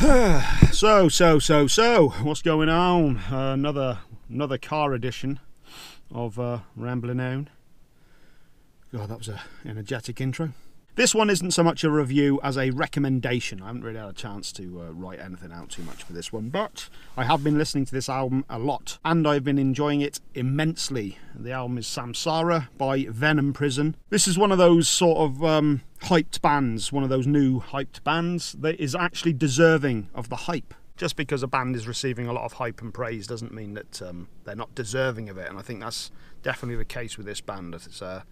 So, what's going on? Another car edition of Rambling On. God, that was an energetic intro. This one isn't so much a review as a recommendation. I haven't really had a chance to write anything out too much for this one, but I have been listening to this album a lot, and I've been enjoying it immensely. The album is Samsara by Venom Prison. This is one of those sort of hyped bands, one of those new hyped bands that is actually deserving of the hype. Just because a band is receiving a lot of hype and praise doesn't mean that they're not deserving of it, and I think that's definitely the case with this band. It's a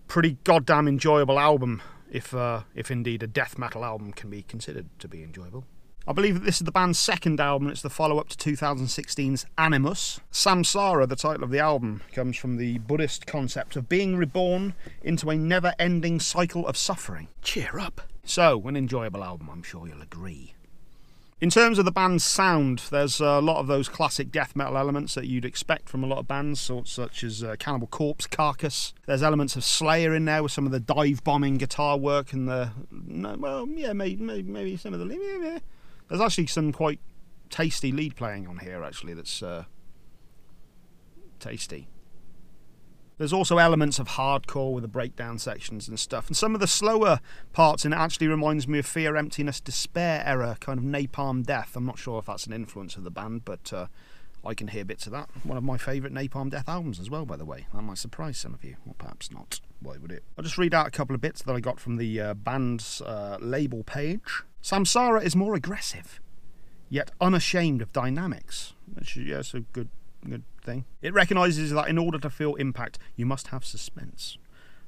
pretty goddamn enjoyable album, if indeed a death metal album can be considered to be enjoyable. I believe that this is the band's second album. It's the follow-up to 2016's Animus. Samsara, the title of the album, comes from the Buddhist concept of being reborn into a never-ending cycle of suffering. Cheer up. So, an enjoyable album, I'm sure you'll agree. In terms of the band's sound, there's a lot of those classic death metal elements that you'd expect from a lot of bands, such as Cannibal Corpse, Carcass. There's elements of Slayer in there with some of the dive-bombing guitar work and maybe some of the... There's actually some quite tasty lead playing on here, actually, that's tasty. There's also elements of hardcore with the breakdown sections and stuff. And some of the slower parts in it actually reminds me of Fear, Emptiness, Despair era, kind of Napalm Death. I'm not sure if that's an influence of the band, but I can hear bits of that. One of my favourite Napalm Death albums as well, by the way. That might surprise some of you, or perhaps not. Why would it? I'll just read out a couple of bits that I got from the band's label page. Samsara is more aggressive, yet unashamed of dynamics. Which, yeah, it's a good thing. It recognises that in order to feel impact, you must have suspense.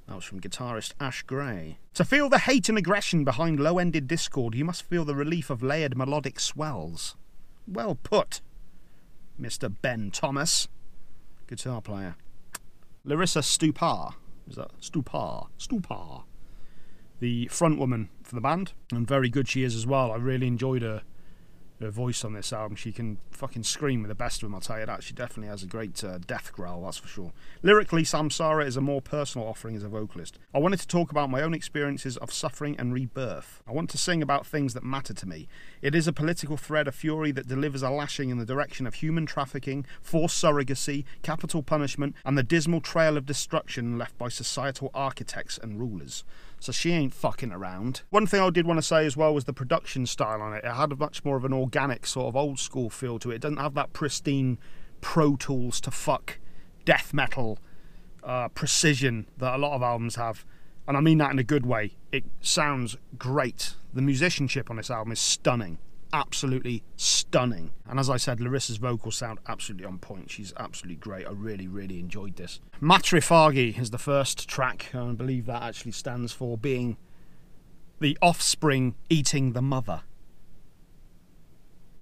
That was from guitarist Ash Gray. To feel the hate and aggression behind low-ended discord, you must feel the relief of layered melodic swells. Well put, Mr. Ben Thomas, guitar player. Larissa Stupar, is that Stupar, the front woman for the band, and very good she is as well. I really enjoyed her voice on this album. She can fucking scream with the best of them, I'll tell you that. She definitely has a great death growl, that's for sure. Lyrically, Samsara is a more personal offering as a vocalist. I wanted to talk about my own experiences of suffering and rebirth. I want to sing about things that matter to me. It is a political thread of fury that delivers a lashing in the direction of human trafficking, forced surrogacy, capital punishment, and the dismal trail of destruction left by societal architects and rulers. So she ain't fucking around. One thing I did want to say as well was the production style on it. It had much more of an organic sort of old school feel to it. It doesn't have that pristine Pro Tools to fuck death metal precision that a lot of albums have. And I mean that in a good way. It sounds great. The musicianship on this album is stunning. Absolutely stunning. And as I said, Larissa's vocals sound absolutely on point. She's absolutely great. I really, really enjoyed this. Matriphagy is the first track. I believe that actually stands for being the offspring eating the mother.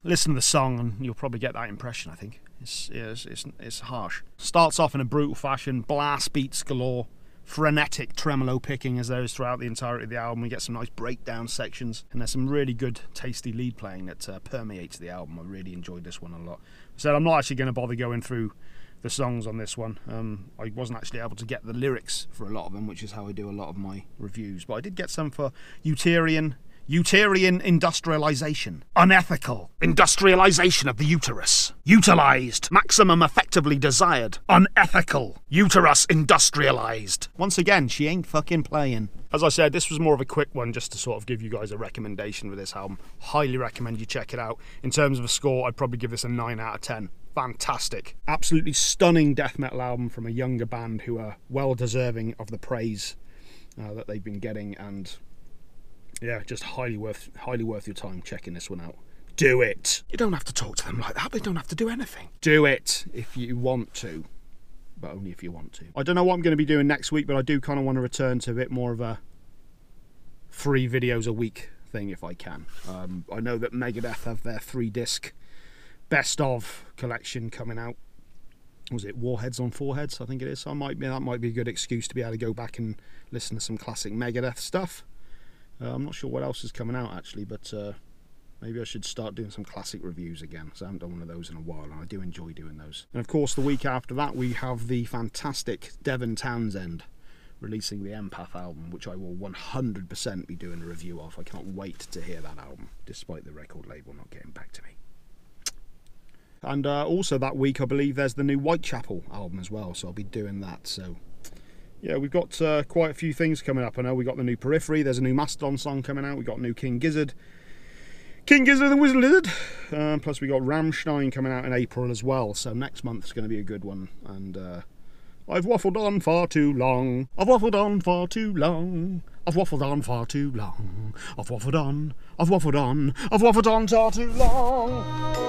Listen to the song and you'll probably get that impression, I think. It's harsh. Starts off in a brutal fashion, blast beats galore, frenetic tremolo picking as there is throughout the entirety of the album. We get some nice breakdown sections, and there's some really good tasty lead playing that permeates the album. I really enjoyed this one a lot. So I'm not actually going to bother going through the songs on this one. I wasn't actually able to get the lyrics for a lot of them, which is how I do a lot of my reviews, but I did get some for Uterine Industrialisation. Unethical industrialisation of the uterus. Utilised. Maximum effectively desired. Unethical. Uterus industrialised. Once again, she ain't fucking playing. As I said, this was more of a quick one just to sort of give you guys a recommendation with this album. Highly recommend you check it out. In terms of a score, I'd probably give this a 9 out of 10. Fantastic. Absolutely stunning death metal album from a younger band who are well deserving of the praise that they've been getting, and yeah, just highly worth your time checking this one out. Do it. You don't have to talk to them like that. They don't have to do anything. Do it if you want to, but only if you want to. I don't know what I'm going to be doing next week, but I do kind of want to return to a bit more of a 3 videos a week thing if I can. I know that Megadeth have their 3-disc best of collection coming out. Was it Warheads on Foreheads? I think it is. So that might be a good excuse to be able to go back and listen to some classic Megadeth stuff. I'm not sure what else is coming out actually, but maybe I should start doing some classic reviews again, because I haven't done one of those in a while, and I do enjoy doing those. And of course, the week after that, we have the fantastic Devon Townsend releasing the Empath album, which I will 100% be doing a review of. I can't wait to hear that album, despite the record label not getting back to me. And also that week, I believe there's the new Whitechapel album as well, so I'll be doing that. So yeah, we've got quite a few things coming up. I know we got the new Periphery, there's a new Mastodon song coming out, we got new King Gizzard and the Wizard Lizard, plus we got Rammstein coming out in April as well, so next month's going to be a good one. And I've waffled on far too long, I've waffled on far too long, I've waffled on far too long, I've waffled on far too long.